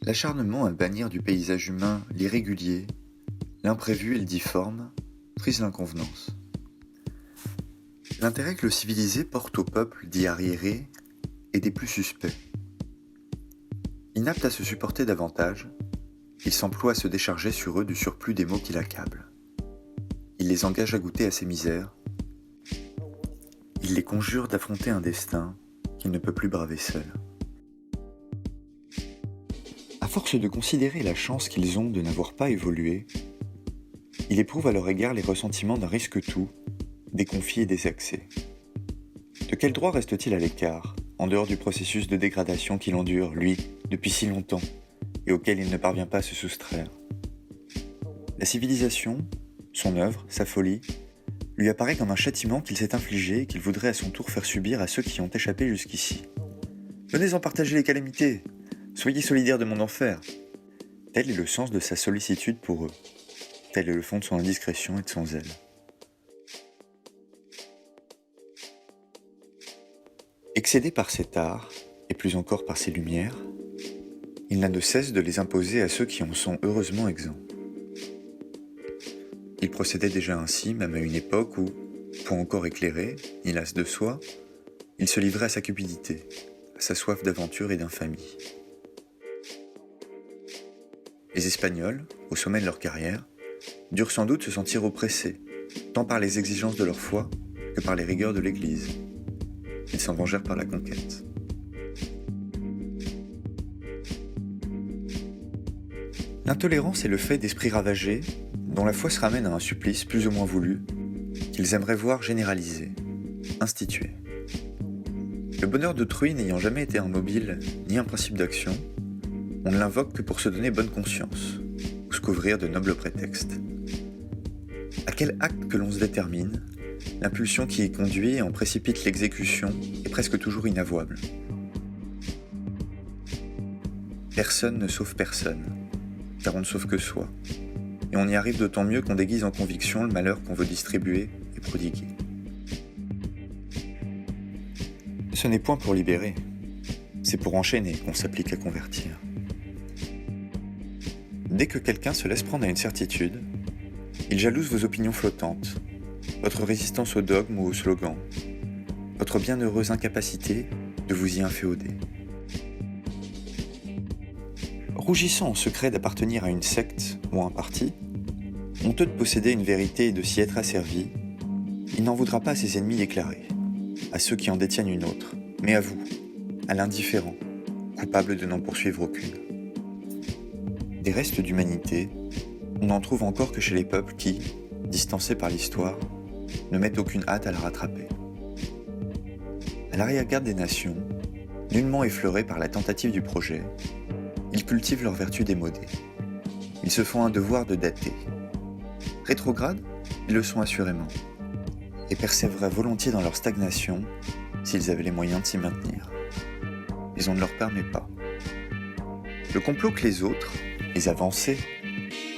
L'acharnement à bannir du paysage humain l'irrégulier, l'imprévu et le difforme frise l'inconvenance. L'intérêt que le civilisé porte au peuple dit arriéré est des plus suspects. Inapte à se supporter davantage, il s'emploie à se décharger sur eux du surplus des maux qui l'accablent. Il les engage à goûter à ses misères. Il les conjure d'affronter un destin qu'il ne peut plus braver seul. À force de considérer la chance qu'ils ont de n'avoir pas évolué, il éprouve à leur égard les ressentiments d'un risque-tout, des conflits et des excès. De quel droit reste-t-il à l'écart, en dehors du processus de dégradation qu'il endure, lui, depuis si longtemps, et auquel il ne parvient pas à se soustraire? La civilisation, son œuvre, sa folie, lui apparaît comme un châtiment qu'il s'est infligé et qu'il voudrait à son tour faire subir à ceux qui ont échappé jusqu'ici. Venez en partager les calamités, soyez solidaires de mon enfer. Tel est le sens de sa sollicitude pour eux. Tel est le fond de son indiscrétion et de son zèle. Excédé par cet art, et plus encore par ses lumières, il n'a de cesse de les imposer à ceux qui en sont heureusement exempts. Il procédait déjà ainsi, même à une époque où, pour encore éclairer, ni las de soi, il se livrait à sa cupidité, à sa soif d'aventure et d'infamie. Les Espagnols, au sommet de leur carrière, durent sans doute se sentir oppressés, tant par les exigences de leur foi que par les rigueurs de l'Église. Ils s'en vengèrent par la conquête. L'intolérance est le fait d'esprits ravagés, dont la foi se ramène à un supplice plus ou moins voulu, qu'ils aimeraient voir généralisé, institué. Le bonheur d'autrui n'ayant jamais été un mobile ni un principe d'action, on ne l'invoque que pour se donner bonne conscience, ou se couvrir de nobles prétextes. À quel acte que l'on se détermine, l'impulsion qui y conduit et en précipite l'exécution est presque toujours inavouable. Personne ne sauve personne, car on ne sauve que soi, et on y arrive d'autant mieux qu'on déguise en conviction le malheur qu'on veut distribuer et prodiguer. Ce n'est point pour libérer, c'est pour enchaîner qu'on s'applique à convertir. Dès que quelqu'un se laisse prendre à une certitude, il jalouse vos opinions flottantes, votre résistance au dogme ou au slogan, votre bienheureuse incapacité de vous y inféoder. Rougissant en secret d'appartenir à une secte ou à un parti, honteux de posséder une vérité et de s'y être asservi, il n'en voudra pas à ses ennemis déclarés, à ceux qui en détiennent une autre, mais à vous, à l'indifférent, coupable de n'en poursuivre aucune. Des restes d'humanité, on n'en trouve encore que chez les peuples qui, distancés par l'histoire, ne mettent aucune hâte à la rattraper. À l'arrière-garde des nations, nullement effleurés par la tentative du projet, ils cultivent leur vertu démodée. Ils se font un devoir de dater. Rétrogrades, ils le sont assurément, et persévéreraient volontiers dans leur stagnation s'ils avaient les moyens de s'y maintenir. Mais on ne leur permet pas. Le complot que les autres, les avancés,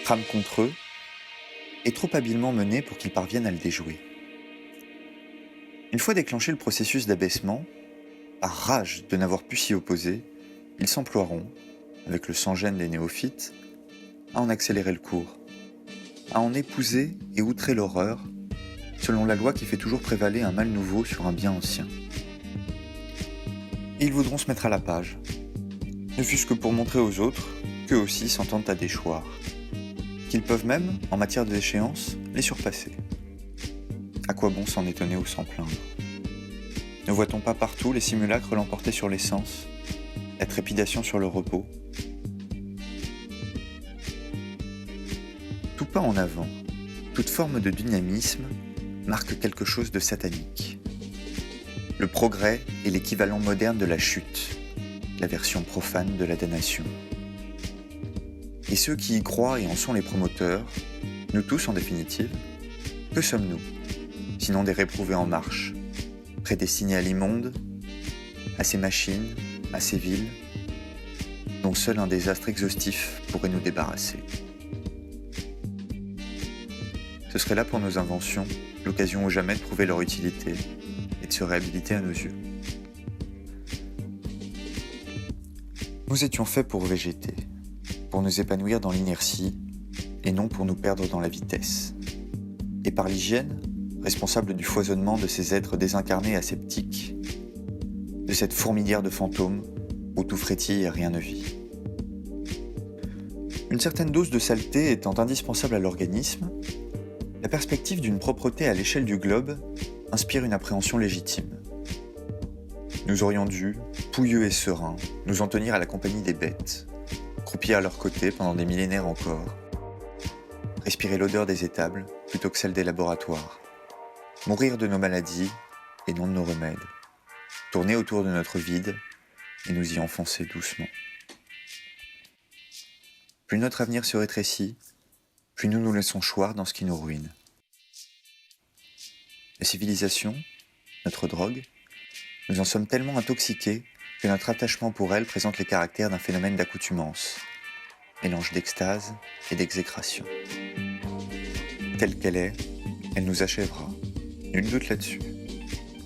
trament contre eux, est trop habilement mené pour qu'ils parviennent à le déjouer. Une fois déclenché le processus d'abaissement, par rage de n'avoir pu s'y opposer, ils s'emploieront, avec le sans-gêne des néophytes, à en accélérer le cours, à en épouser et outrer l'horreur, selon la loi qui fait toujours prévaler un mal nouveau sur un bien ancien. Et ils voudront se mettre à la page, ne fût-ce que pour montrer aux autres qu'eux aussi s'entendent à déchoir, qu'ils peuvent même, en matière d'échéance, les surpasser. À quoi bon s'en étonner ou s'en plaindre? Ne voit-on pas partout les simulacres l'emporter sur l'essence, la trépidation sur le repos? Tout pas en avant, toute forme de dynamisme marque quelque chose de satanique. Le progrès est l'équivalent moderne de la chute, la version profane de la damnation. Et ceux qui y croient et en sont les promoteurs, nous tous en définitive, que sommes-nous, sinon des réprouvés en marche, prédestinés à l'immonde, à ces machines, à ces villes, dont seul un désastre exhaustif pourrait nous débarrasser. Ce serait là pour nos inventions l'occasion ou jamais de prouver leur utilité et de se réhabiliter à nos yeux. Nous étions faits pour végéter. pour nous épanouir dans l'inertie et non pour nous perdre dans la vitesse. Et par l'hygiène, responsable du foisonnement de ces êtres désincarnés aseptiques, de cette fourmilière de fantômes où tout frétille et rien ne vit. Une certaine dose de saleté étant indispensable à l'organisme, la perspective d'une propreté à l'échelle du globe inspire une appréhension légitime. Nous aurions dû, pouilleux et sereins, nous en tenir à la compagnie des bêtes, croupir à leurs côtés pendant des millénaires encore, respirer l'odeur des étables plutôt que celle des laboratoires, mourir de nos maladies et non de nos remèdes, tourner autour de notre vide et nous y enfoncer doucement. Plus notre avenir se rétrécit, plus nous nous laissons choir dans ce qui nous ruine. La civilisation, notre drogue, nous en sommes tellement intoxiqués que notre attachement pour elle présente les caractères d'un phénomène d'accoutumance, mélange d'extase et d'exécration. Telle qu'elle est, elle nous achèvera, nul doute là-dessus.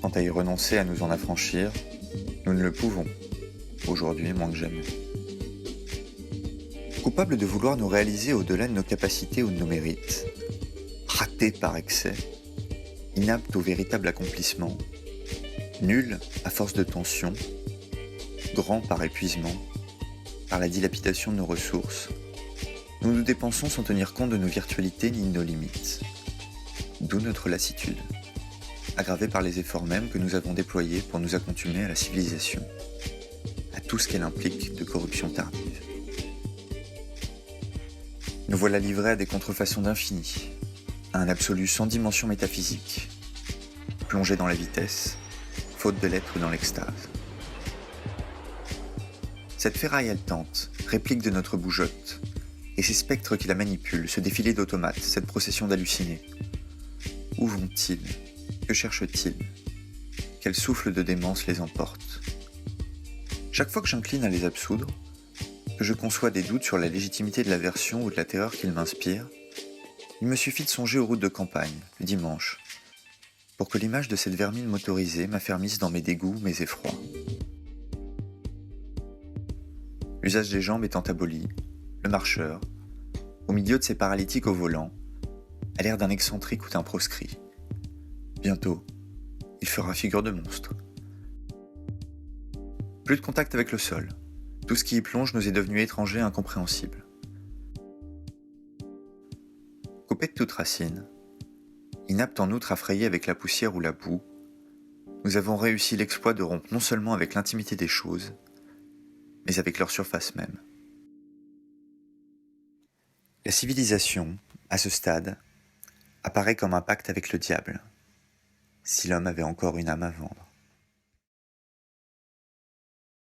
Quant à y renoncer à nous en affranchir, nous ne le pouvons, aujourd'hui moins que jamais. Coupables de vouloir nous réaliser au-delà de nos capacités ou de nos mérites, ratés par excès, inaptes au véritable accomplissement, nuls à force de tension, grands par épuisement, par la dilapidation de nos ressources, nous nous dépensons sans tenir compte de nos virtualités ni de nos limites. D'où notre lassitude, aggravée par les efforts mêmes que nous avons déployés pour nous accoutumer à la civilisation, à tout ce qu'elle implique de corruption tardive. Nous voilà livrés à des contrefaçons d'infini, à un absolu sans dimension métaphysique, plongés dans la vitesse, faute de l'être dans l'extase. Cette ferraille haletante, réplique de notre bougeotte, et ces spectres qui la manipulent, ce défilé d'automates, cette procession d'hallucinés. Où vont-ils? Que cherchent-ils? Quel souffle de démence les emporte? Chaque fois que j'incline à les absoudre, que je conçois des doutes sur la légitimité de l'aversion ou de la terreur qu'ils m'inspirent, il me suffit de songer aux routes de campagne, le dimanche, pour que l'image de cette vermine motorisée m'affermisse dans mes dégoûts, mes effrois. L'usage des jambes étant aboli, le marcheur, au milieu de ces paralytiques au volant, a l'air d'un excentrique ou d'un proscrit. Bientôt, il fera figure de monstre. Plus de contact avec le sol. Tout ce qui y plonge nous est devenu étranger et incompréhensible. Coupés de toute racine, inaptes en outre à frayer avec la poussière ou la boue, nous avons réussi l'exploit de rompre non seulement avec l'intimité des choses, mais avec leur surface même. La civilisation, à ce stade, apparaît comme un pacte avec le diable, si l'homme avait encore une âme à vendre.